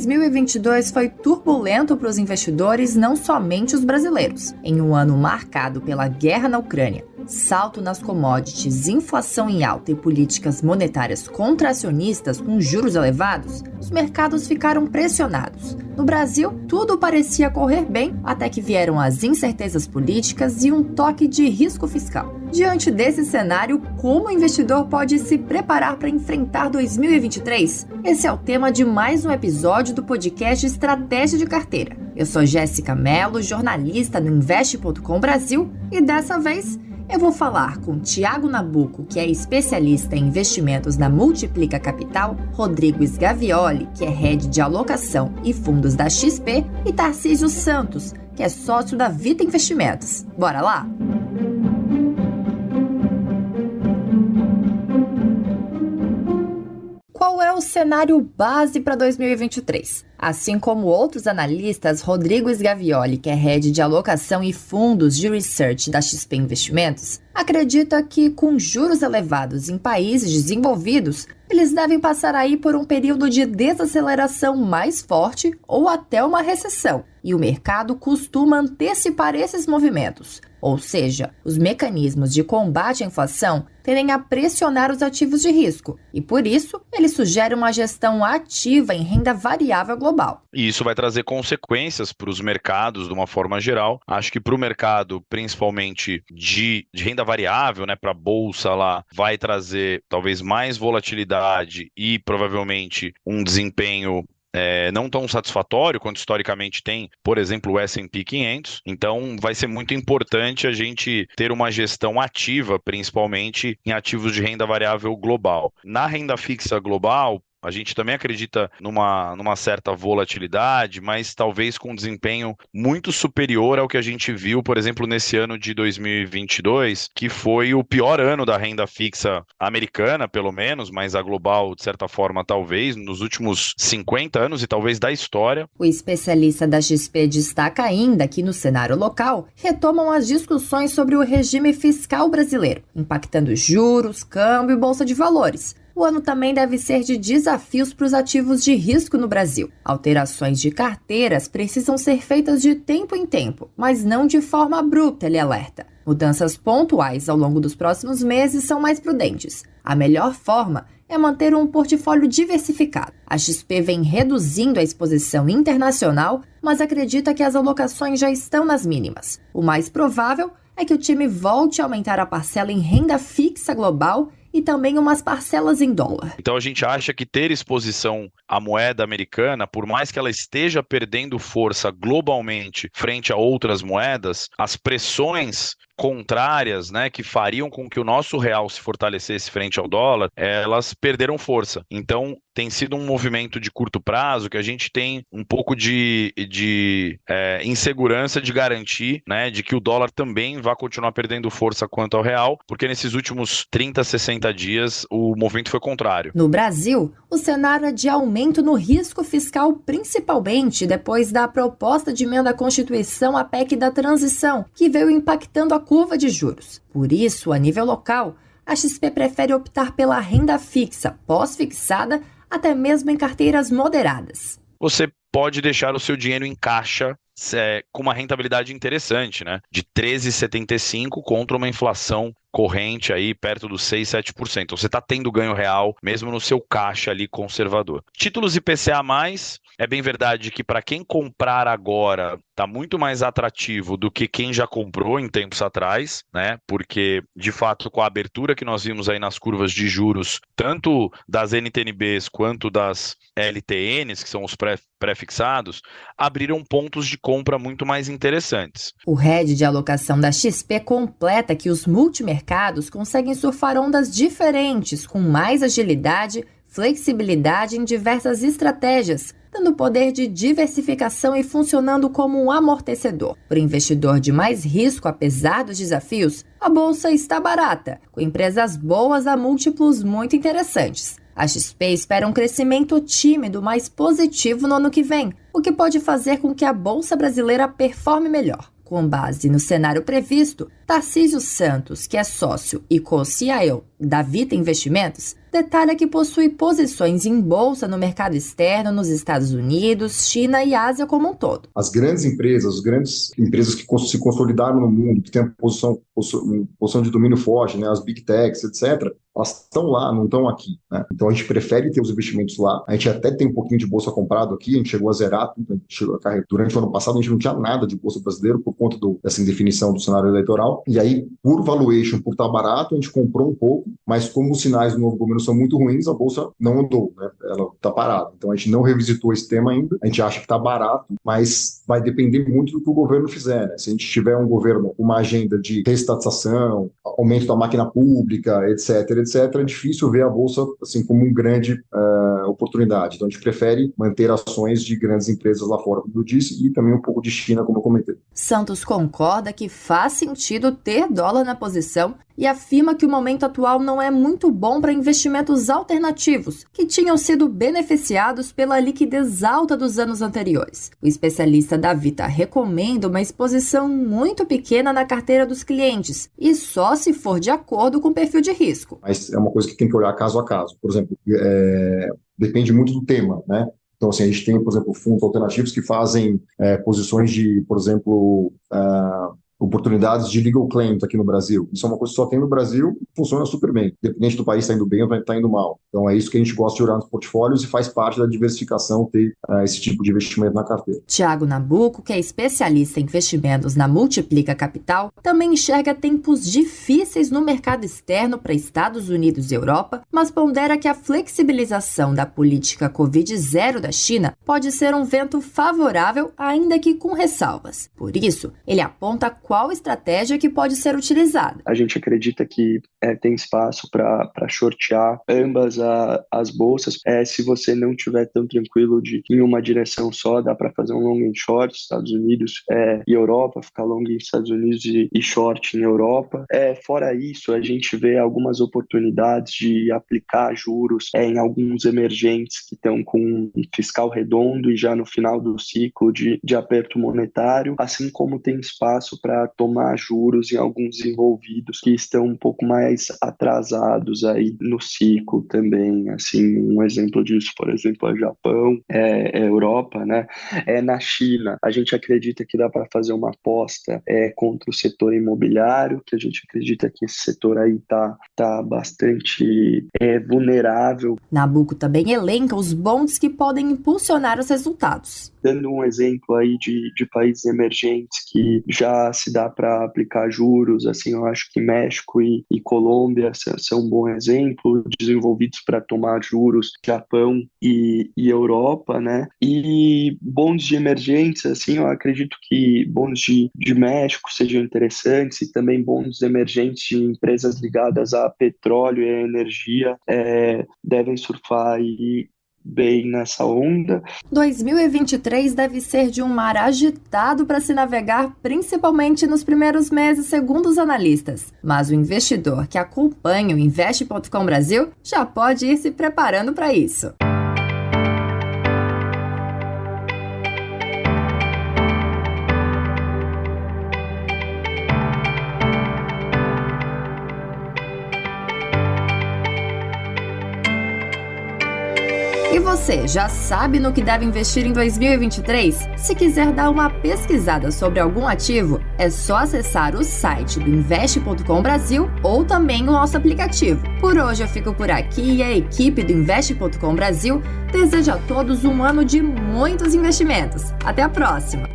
2022 foi turbulento para os investidores, não somente os brasileiros. Em um ano marcado pela guerra na Ucrânia, salto nas commodities, inflação em alta e políticas monetárias contracionistas com juros elevados, os mercados ficaram pressionados. No Brasil, tudo parecia correr bem até que vieram as incertezas políticas e um toque de risco fiscal. Diante desse cenário, como o investidor pode se preparar para enfrentar 2023? Esse é o tema de mais um episódio do podcast Estratégia de Carteira. Eu sou Jéssica Mello, jornalista no Investe.com Brasil, e dessa vez eu vou falar com Thiago Nabuco, que é especialista em investimentos na Multiplica Capital, Rodrigo Sgavioli, que é head de alocação e fundos da XP, e Tarcísio Santos, que é sócio da Vita Investimentos. Bora lá? Qual é o cenário base para 2023? Assim como outros analistas, Rodrigo Sgavioli, que é head de alocação e fundos de research da XP Investimentos, acredita que com juros elevados em países desenvolvidos, eles devem passar aí por um período de desaceleração mais forte ou até uma recessão. E o mercado costuma antecipar esses movimentos. Ou seja, os mecanismos de combate à inflação tendem a pressionar os ativos de risco. E por isso, ele sugere uma gestão ativa em renda variável global. E isso vai trazer consequências para os mercados de uma forma geral. Acho que para o mercado, principalmente de renda variável, para a bolsa lá, vai trazer talvez mais volatilidade e provavelmente um desempenho não tão satisfatório quanto historicamente tem, por exemplo, o S&P 500. Então, vai ser muito importante a gente ter uma gestão ativa, principalmente em ativos de renda variável global. Na renda fixa global, a gente também acredita numa certa volatilidade, mas talvez com um desempenho muito superior ao que a gente viu, por exemplo, nesse ano de 2022, que foi o pior ano da renda fixa americana, pelo menos, mas a global, de certa forma, talvez, nos últimos 50 anos e talvez da história. O especialista da XP destaca ainda que no cenário local retomam as discussões sobre o regime fiscal brasileiro, impactando juros, câmbio e bolsa de valores. O ano também deve ser de desafios para os ativos de risco no Brasil. Alterações de carteiras precisam ser feitas de tempo em tempo, mas não de forma abrupta, ele alerta. Mudanças pontuais ao longo dos próximos meses são mais prudentes. A melhor forma é manter um portfólio diversificado. A XP vem reduzindo a exposição internacional, mas acredita que as alocações já estão nas mínimas. O mais provável é que o time volte a aumentar a parcela em renda fixa global e também umas parcelas em dólar. Então a gente acha que ter exposição à moeda americana, por mais que ela esteja perdendo força globalmente frente a outras moedas, as pressões contrárias, que fariam com que o nosso real se fortalecesse frente ao dólar, elas perderam força. Então, tem sido um movimento de curto prazo que a gente tem um pouco de insegurança de garantir, de que o dólar também vai continuar perdendo força quanto ao real, porque nesses últimos 30, 60 dias o movimento foi contrário. No Brasil, o cenário é de aumento no risco fiscal, principalmente depois da proposta de emenda à Constituição, a PEC da transição, que veio impactando a curva de juros. Por isso, a nível local, a XP prefere optar pela renda fixa, pós-fixada, até mesmo em carteiras moderadas. Você pode deixar o seu dinheiro em caixa com uma rentabilidade interessante, de 13,75 contra uma inflação corrente aí perto dos 6, 7%. Você está tendo ganho real, mesmo no seu caixa ali conservador. Títulos IPCA+, é bem verdade que para quem comprar agora está muito mais atrativo do que quem já comprou em tempos atrás, porque, de fato, com a abertura que nós vimos aí nas curvas de juros, tanto das NTNBs quanto das LTNs, que são os pré-fixados, abriram pontos de compra muito mais interessantes. O head de alocação da XP completa que os multimercados conseguem surfar ondas diferentes, com mais agilidade, flexibilidade em diversas estratégias, dando poder de diversificação e funcionando como um amortecedor. Para o investidor de mais risco, apesar dos desafios, a bolsa está barata, com empresas boas a múltiplos muito interessantes. A XP espera um crescimento tímido, mas positivo no ano que vem, o que pode fazer com que a bolsa brasileira performe melhor. Com base no cenário previsto, Tarcísio Santos, que é sócio e co-CIO da Vita Investimentos, detalha que possui posições em bolsa no mercado externo nos Estados Unidos, China e Ásia como um todo. As grandes empresas que se consolidaram no mundo, que têm posição de domínio forte, né, as big techs, etc., elas estão lá, não estão aqui, né? Então a gente prefere ter os investimentos lá. A gente até tem um pouquinho de bolsa comprado aqui, a gente chegou a zerar tudo. Durante o ano passado a gente não tinha nada de bolsa brasileira por conta dessa indefinição do cenário eleitoral. E aí, por valuation, por estar barato, a gente comprou um pouco, mas como os sinais do novo governo são muito ruins, a bolsa não andou, né? Ela está parada. Então a gente não revisitou esse tema ainda. A gente acha que está barato, mas vai depender muito do que o governo fizer, né? Se a gente tiver um governo com uma agenda de reestatização, aumento da máquina pública, etc., é difícil ver a bolsa assim como uma grande oportunidade. Então a gente prefere manter ações de grandes empresas lá fora, como eu disse, e também um pouco de China, como eu comentei. Santos concorda que faz sentido ter dólar na posição e afirma que o momento atual não é muito bom para investimentos alternativos, que tinham sido beneficiados pela liquidez alta dos anos anteriores. O especialista da Vita recomenda uma exposição muito pequena na carteira dos clientes e só se for de acordo com o perfil de risco. Mas é uma coisa que tem que olhar caso a caso. Por exemplo, depende muito do tema, né? Então, assim, a gente tem, por exemplo, fundos alternativos que fazem posições de, por exemplo, oportunidades de legal claims aqui no Brasil. Isso é uma coisa que só tem no Brasil e funciona super bem. Independente do país estar indo bem ou estar indo mal. Então é isso que a gente gosta de olhar nos portfólios e faz parte da diversificação ter esse tipo de investimento na carteira. Tiago Nabuco, que é especialista em investimentos na Multiplica Capital, também enxerga tempos difíceis no mercado externo para Estados Unidos e Europa, mas pondera que a flexibilização da política Covid-0 da China pode ser um vento favorável, ainda que com ressalvas. Por isso, ele aponta qual estratégia que pode ser utilizada. A gente acredita que tem espaço para shortear ambas as bolsas. Se você não estiver tão tranquilo em uma direção só, dá para fazer um long and short, Estados Unidos e Europa, ficar long em Estados Unidos e short em Europa. Fora isso, a gente vê algumas oportunidades de aplicar juros em alguns emergentes que estão com um fiscal redondo e já no final do ciclo de aperto monetário, assim como tem espaço para tomar juros em alguns desenvolvidos que estão um pouco mais atrasados aí no ciclo também. Assim, um exemplo disso, por exemplo, é o Japão, é a Europa, né? Na China, a gente acredita que dá para fazer uma aposta contra o setor imobiliário, que a gente acredita que esse setor aí tá bastante vulnerável. Nabuco também elenca os bonds que podem impulsionar os resultados. Dando um exemplo aí de países emergentes que já se dá para aplicar juros, assim, eu acho que México e Colômbia são um bom exemplo, desenvolvidos para tomar juros, Japão e Europa, né? E bonds de emergentes, assim, eu acredito que bonds de México sejam interessantes e também bonds emergentes de empresas ligadas a petróleo e a energia devem surfar aí bem nessa onda. 2023 deve ser de um mar agitado para se navegar, principalmente nos primeiros meses, segundo os analistas. Mas o investidor que acompanha o Investe.com Brasil já pode ir se preparando para isso. E você, já sabe no que deve investir em 2023? Se quiser dar uma pesquisada sobre algum ativo, é só acessar o site do Investe.com Brasil ou também o nosso aplicativo. Por hoje eu fico por aqui e a equipe do Investe.com Brasil deseja a todos um ano de muitos investimentos. Até a próxima!